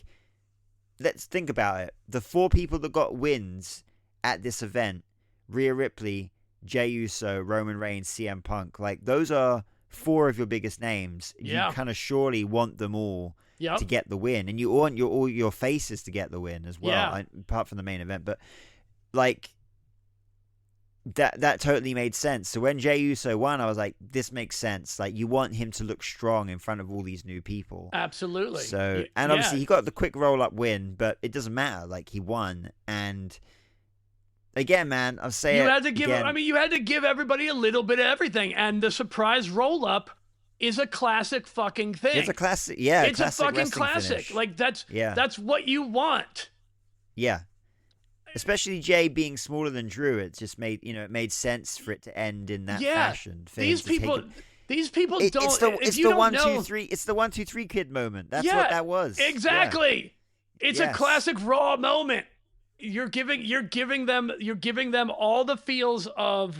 let's think about it. The 4 people that got wins at this event: Rhea Ripley, Jey Uso, Roman Reigns, CM Punk. Those are 4 of your biggest names. Yeah. You kind of surely want them all to get the win, and you want all your faces to get the win as well, apart from the main event. But that totally made sense. So when Jey Uso won, I was like, this makes sense. You want him to look strong in front of all these new people. Absolutely. So, and obviously he got the quick roll-up win, but it doesn't matter. He won. And again, man, I'm saying you had to give everybody a little bit of everything, and the surprise roll-up is a classic fucking thing. It's a classic, yeah. It's a fucking classic. Finish. That's what you want. Yeah. Especially Jay being smaller than Drew, it just made it made sense for it to end in that fashion. These people don't. It's the 1, 2, 3. It's the 1, 2, 3 kid moment. That's what that was. Exactly. Yeah. It's a classic Raw moment. You're giving them all the feels of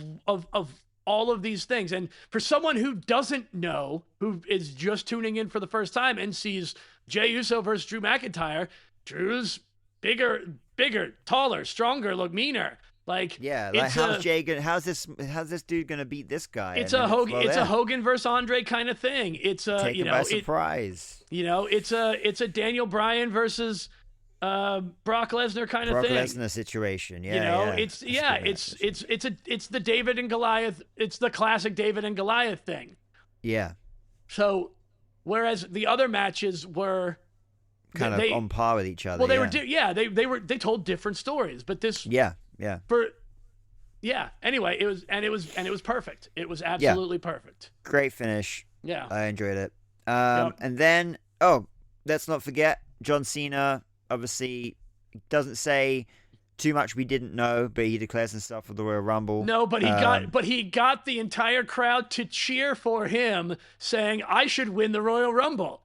all of these things. And for someone who doesn't know, who is just tuning in for the first time and sees Jey Uso versus Drew McIntyre, Drew's bigger, taller, stronger, look meaner. How's this dude gonna beat this guy? It's a Hogan versus Andre kind of thing. It's a take him by surprise. It's a Daniel Bryan versus Brock Lesnar kind of thing. Brock Lesnar situation. It's the David and Goliath. It's the classic David and Goliath thing. Yeah. So, whereas the other matches were kind of on par with each other. Well, they told different stories, but this Anyway, it was perfect. It was absolutely perfect. Great finish. Yeah, I enjoyed it. And then let's not forget John Cena. Obviously, doesn't say too much we didn't know, but he declares himself for the Royal Rumble. No, but he got the entire crowd to cheer for him, saying, "I should win the Royal Rumble."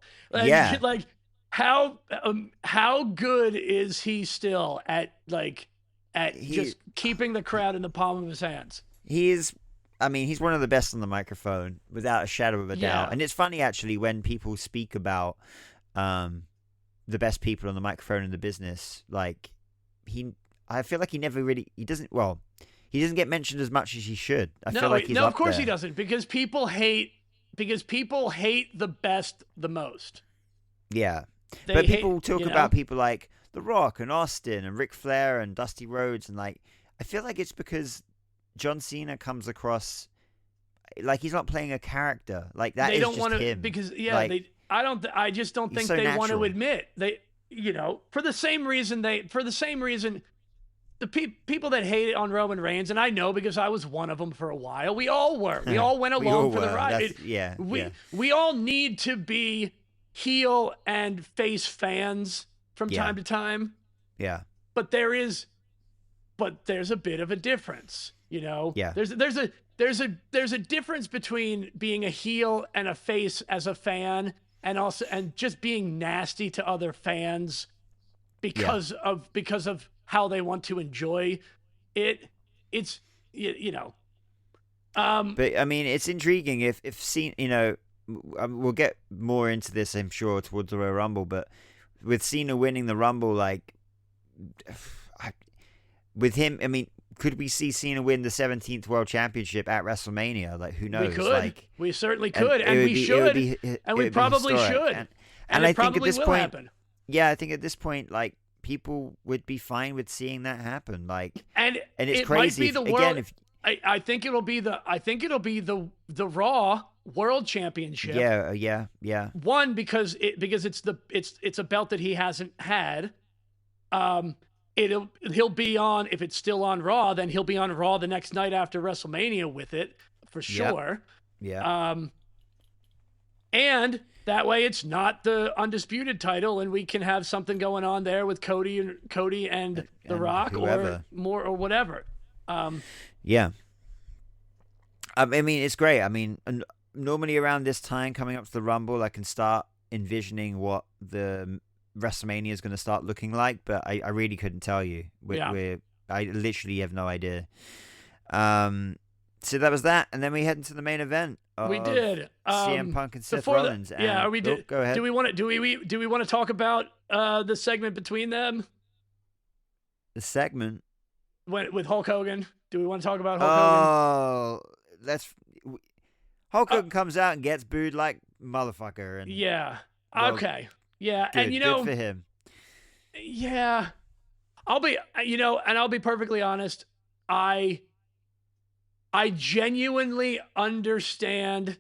How good is he still at just keeping the crowd in the palm of his hands? He's one of the best on the microphone, without a shadow of a doubt. And it's funny, actually, when people speak about the best people on the microphone in the business. I feel like he doesn't get mentioned as much as he should. I feel like he's of course there. He doesn't, because people hate the best the most. Yeah. But people talk about people like The Rock and Austin and Ric Flair and Dusty Rhodes, and I feel like it's because John Cena comes across like he's not playing a character. Like that they is don't just want to him. Because I just don't think they want to admit for the same reason the people that hate it on Roman Reigns, and I know because I was one of them for a while. We all were. We all went along for the ride. We all need to be heel and face fans from time to time. Yeah. But there's a bit of a difference, Yeah. There's a difference between being a heel and a face as a fan, and just being nasty to other fans because of how they want to enjoy it. It's But I mean, it's intriguing if seen. We'll get more into this, I'm sure, towards the Royal Rumble. But with Cena winning the Rumble, with him, I mean, could we see Cena win the 17th World Championship at WrestleMania? Like, who knows? We could. Like, We certainly could, and we should, and we probably should. And I think at this point, happen. yeah, I think at this point, like, people would be fine with seeing that happen. Like, and it's crazy. Might be the world, I think it'll be the Raw World Championship. Yeah. One, because it's a belt that he hasn't had. He'll be on, if it's still on Raw, then he'll be on Raw the next night after WrestleMania with it for sure. Yeah. And that way it's not the undisputed title, and we can have something going on there with Cody and The Rock whoever. or whatever. Yeah. I mean, it's great. I mean, normally around this time coming up to the Rumble, I can start envisioning what the WrestleMania is going to start looking like, but I really couldn't tell you. I literally have no idea. So that was that, and then we head into the main event. We did CM Punk and Seth Rollins. Go ahead. Do we want to talk about the segment between them? The segment with Hulk Hogan. Do we want to talk about Hulk Hogan? Oh, Hulk Hogan comes out and gets booed like motherfucker. And yeah. Well, okay. Yeah, good, and good for him. Yeah, I'll be perfectly honest. I genuinely understand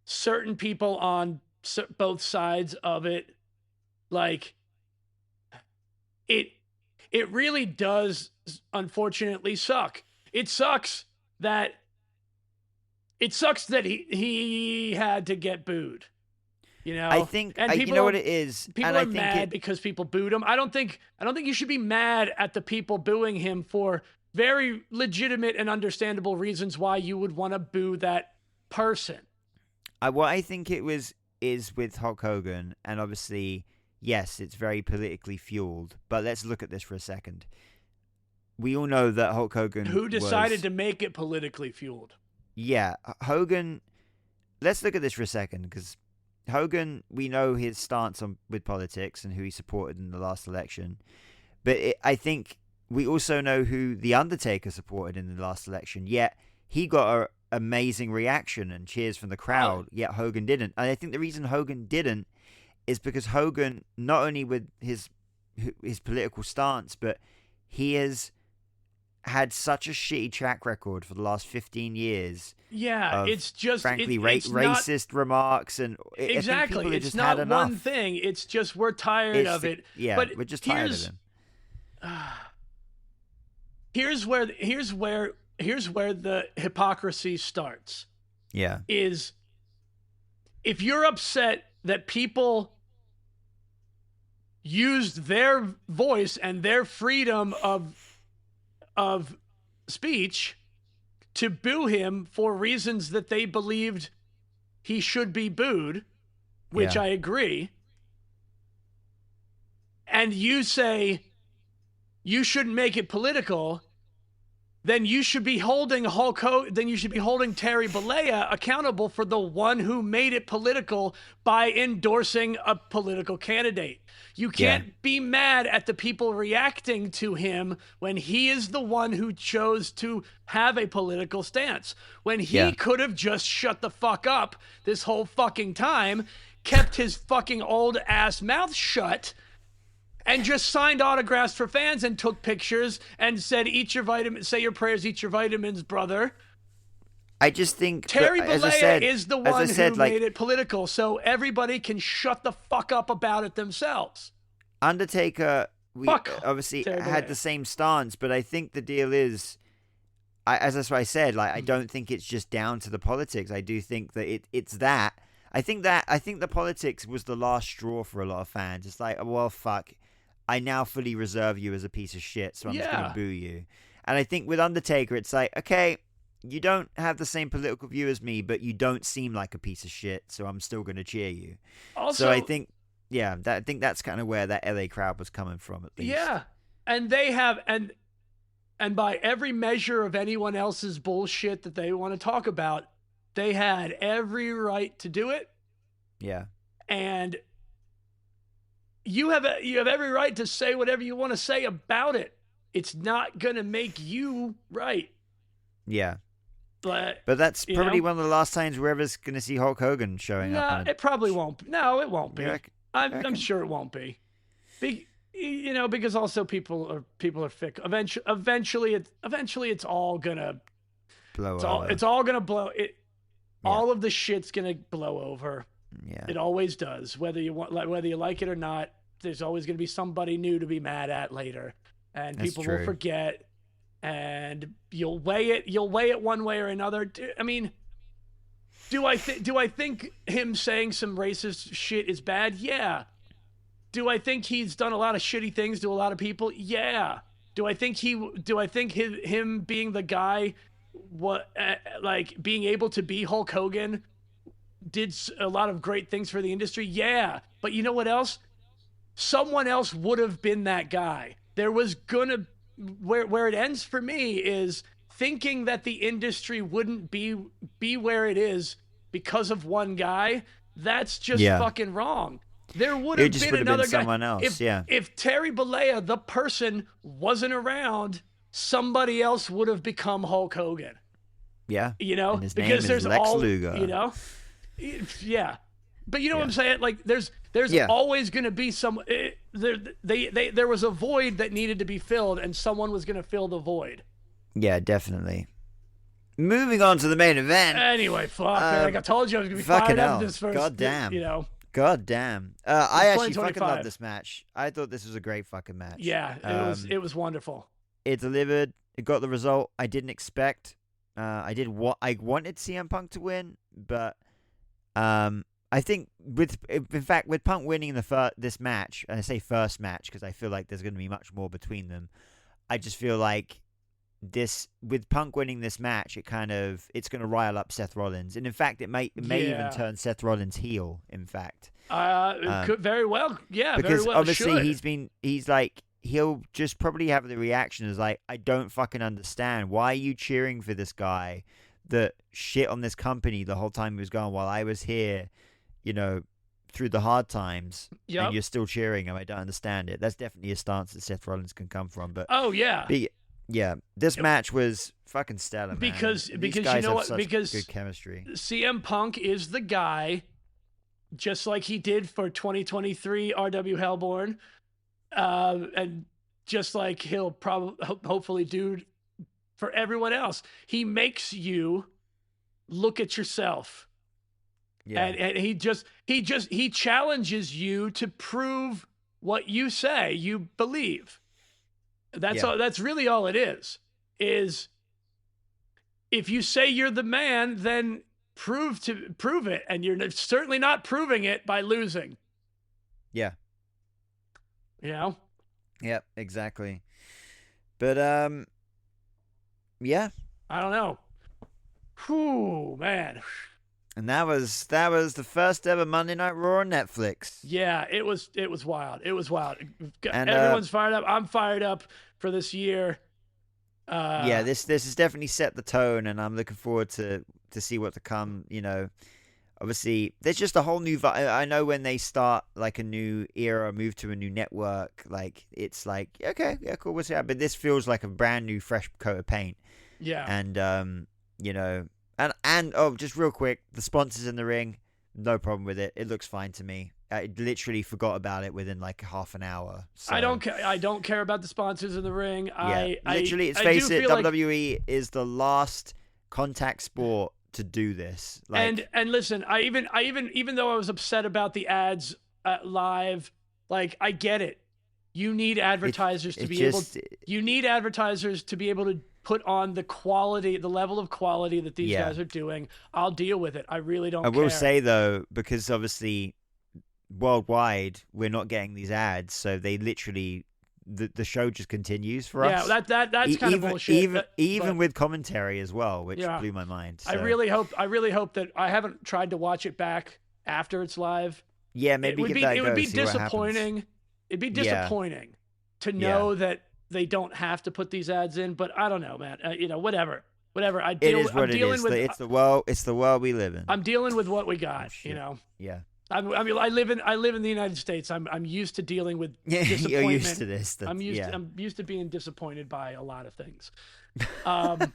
certain people on both sides of it. Like, it really does, unfortunately, suck. It sucks that he had to get booed. You know, I think, and people, you know what it is. People are mad because people booed him. I don't think you should be mad at the people booing him for very legitimate and understandable reasons why you would want to boo that person. What I think is with Hulk Hogan, and obviously, yes, it's very politically fueled, but let's look at this for a second. We all know that Hulk Hogan Who decided to make it politically fueled? Yeah, Hogan, let's look at this for a second, because Hogan, we know his stance with politics and who he supported in the last election, but I think we also know who The Undertaker supported in the last election, yet he got an amazing reaction and cheers from the crowd, yet Hogan didn't. And I think the reason Hogan didn't is because Hogan, not only with his political stance, but he has had such a shitty track record for the last 15 years. Yeah, it's just frankly racist remarks and exactly. It's not one thing. It's just we're tired of it. Yeah, but we're just tired of him. Here's where the hypocrisy starts. Yeah, is if you're upset that people used their voice and their freedom of speech to boo him for reasons that they believed he should be booed, which I agree, and you say you shouldn't make it political, then you should be holding Terry Bollea accountable for the one who made it political by endorsing a political candidate. You can't be mad at the people reacting to him when he is the one who chose to have a political stance. When he could have just shut the fuck up this whole fucking time, kept his fucking old ass mouth shut, and just signed autographs for fans and took pictures and said, "Eat your vitamins, say your prayers, eat your vitamins, brother." I just think Terry Bollea is the one who made it political, so everybody can shut the fuck up about it themselves. Undertaker, obviously had the same stance, but I think the deal is, as that's what I said, like, I don't think it's just down to the politics. I do think that it's that. I think the politics was the last straw for a lot of fans. It's like, well, fuck, I now fully reserve you as a piece of shit, so I'm just going to boo you. And I think with Undertaker, it's like, okay, you don't have the same political view as me, but you don't seem like a piece of shit, so I'm still going to cheer you. Also, so I think, I think that's kind of where that LA crowd was coming from, at least. Yeah, and they have, and by every measure of anyone else's bullshit that they want to talk about, they had every right to do it. Yeah. And you have every right to say whatever you want to say about it. it's not gonna make you right. Yeah. But that's probably one of the last times we're ever going to see Hulk Hogan showing up. No, it probably won't. No, it won't be. I'm reckon? sure it won't be. Because also people are fickle. Eventually it's all gonna blow over. It's all gonna blow. All of the shit's gonna blow over. Yeah. It always does. Whether you like it or not, there's always gonna be somebody new to be mad at later, and people will forget. And you'll weigh it one way or another. I mean, do I think him saying some racist shit is bad? Yeah. Do I think he's done a lot of shitty things to a lot of people? Yeah. Do I think him being the guy, being able to be Hulk Hogan, did a lot of great things for the industry? Yeah. But you know what else? Someone else would have been that guy. There was gonna where it ends for me is thinking that the industry wouldn't be where it is because of one guy. That's just fucking wrong. There would have been another guy. Someone else. If Terry Bollea, the person, wasn't around, somebody else would have become Hulk Hogan. Yeah. And his because name there's is Lex all, Luger. Yeah. But you know what I'm saying? Like there's always going to be some there was a void that needed to be filled, and someone was going to fill the void. Yeah, definitely. Moving on to the main event. Anyway, like I told you, I was going to be fired up this first. God damn. God damn. I actually fucking love this match. I thought this was a great fucking match. Yeah, it was wonderful. It delivered. It got the result I didn't expect. I wanted CM Punk to win, but I think with Punk winning this match, and I say first match because I feel like there's going to be much more between them. I just feel like with Punk winning this match, it's going to rise up Seth Rollins, and in fact, it may even turn Seth Rollins heel. In fact, it could very well, because very well obviously he'll just probably have the reaction as like, I don't fucking understand. Why are you cheering for this guy that shit on this company the whole time he was gone while I was here? Through the hard times, and you're still cheering him. I don't understand it. That's definitely a stance that Seth Rollins can come from. But this match was fucking stellar, man. Because you know what? Because good chemistry. CM Punk is the guy, just like he did for 2023 RW Hellborn, and just like he'll hopefully do for everyone else. He makes you look at yourself. Yeah. And he challenges you to prove what you say you believe. That's all. That's really all it is if you say you're the man, then prove it, and you're certainly not proving it by losing. Yeah. Yep, exactly. But yeah. I don't know. Whew, man. And that was the first ever Monday Night Raw on Netflix. Yeah, it was wild. It was wild. And everyone's fired up. I'm fired up for this year. This has definitely set the tone, and I'm looking forward to see what to come. Obviously, there's just a whole new vibe. I know when they start like a new era, move to a new network, like it's like, okay, yeah, cool, we'll see that. But this feels like a brand new, fresh coat of paint. Yeah. And And just real quick, the sponsors in the ring, no problem with it. It looks fine to me. I literally forgot about it within like half an hour. So. I don't care about the sponsors in the ring. Yeah, let's face it, WWE is the last contact sport to do this. And listen, I even though I was upset about the ads live, like I get it. You need advertisers to be able to put on the level of quality that these guys are doing. I'll deal with it. I really don't care. I will say though, because obviously worldwide we're not getting these ads, so they literally the show just continues for us. Yeah, that's kind of bullshit. Even with commentary as well, which blew my mind. So. I really hope that I haven't tried to watch it back after it's live. Yeah, maybe it would be disappointing. It'd be disappointing to know that they don't have to put these ads in, but I don't know, man. Whatever. It's the world we live in. I'm dealing with what we got. Yeah. I mean, I live in the United States. I'm used to dealing with disappointment. You're used to this. I'm used to being disappointed by a lot of things. I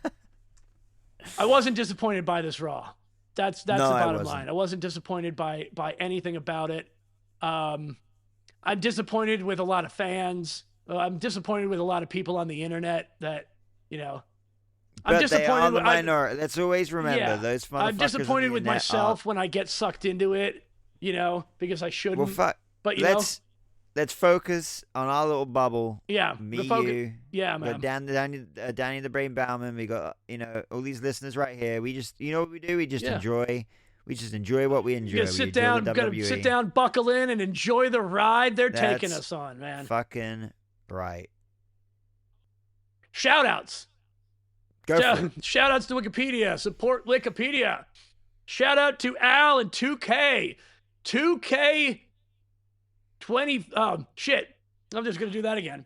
wasn't disappointed by this Raw. That's the bottom line. I wasn't disappointed by anything about it. I'm disappointed with a lot of fans. I'm disappointed with a lot of people on the internet that, I'm disappointed. They are the minority. Let's always remember those motherfuckers. I'm disappointed with myself when I get sucked into it, because I shouldn't. Well, but let's focus on our little bubble. Yeah, you. Yeah, man. Danny the Brain Bowman. We got all these listeners right here. We just what we do. We just enjoy. We just enjoy what we enjoy. Sit down, buckle in, and enjoy the ride they're taking us on, man. Fucking right. Shout outs. Shout outs to Wikipedia. Support Wikipedia. Shout out to Al and 2K. 2K20. Oh, shit. I'm just going to do that again.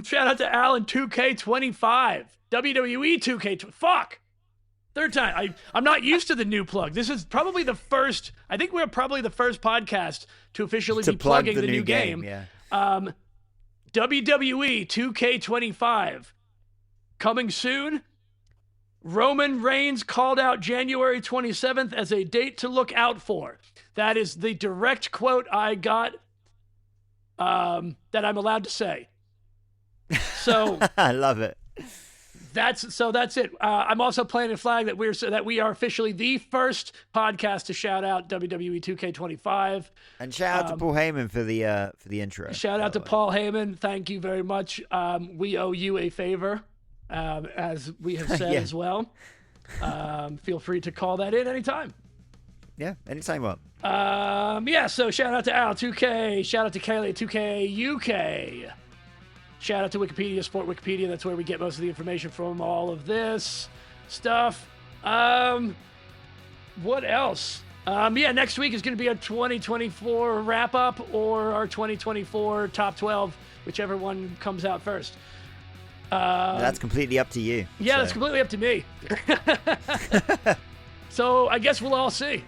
Shout out to Al and 2K25. WWE 2K. Fuck. Third time. I'm not used to the new plug. This is probably the first. I think we're probably the first podcast to officially be plugging the new game. Yeah. WWE 2K25. Coming soon. Roman Reigns called out January 27th as a date to look out for. That is the direct quote I got that I'm allowed to say. So I love it. That's it. I'm also planting a flag that we are officially the first podcast to shout out WWE 2K25. And shout out to Paul Heyman for the intro. Shout out to Paul Heyman. Thank you very much. We owe you a favor. As we have said as well. Feel free to call that in anytime. Yeah, anytime up. So shout out to Al 2K, shout out to Kaylee 2K UK. Shout out to Wikipedia, Sport Wikipedia. That's where we get most of the information from all of this stuff. What else? Next week is going to be our 2024 wrap up or our 2024 top 12, whichever one comes out first. That's completely up to you. Yeah, that's completely up to me. So I guess we'll all see.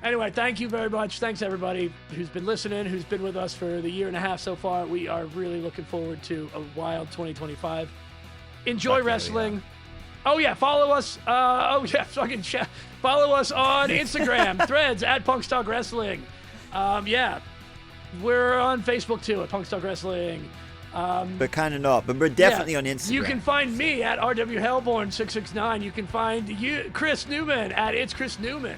Anyway, thank you very much. Thanks, everybody who's been listening, who's been with us for the year and a half so far. We are really looking forward to a wild 2025. Enjoy wrestling. Oh, yeah, follow us. Follow us on Instagram, Threads, at Punks Talk Wrestling. We're on Facebook, too, at Punks Talk Wrestling. But kind of not. But we're definitely on Instagram. You can find me at RW Hellborn 669. You can find Chris Newman at It's Chris Newman.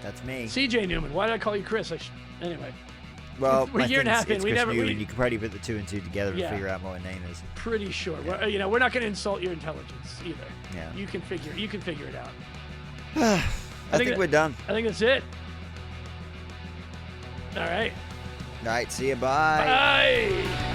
That's me. CJ Newman. Why did I call you Chris? Anyway. Well, we're a year and a half in. You can probably put the 2 and 2 together and figure out what my name is. Pretty sure. Yeah. We're not going to insult your intelligence either. Yeah. You can figure it out. I think we're done. I think that's it. All right. All right. See you. Bye. Bye.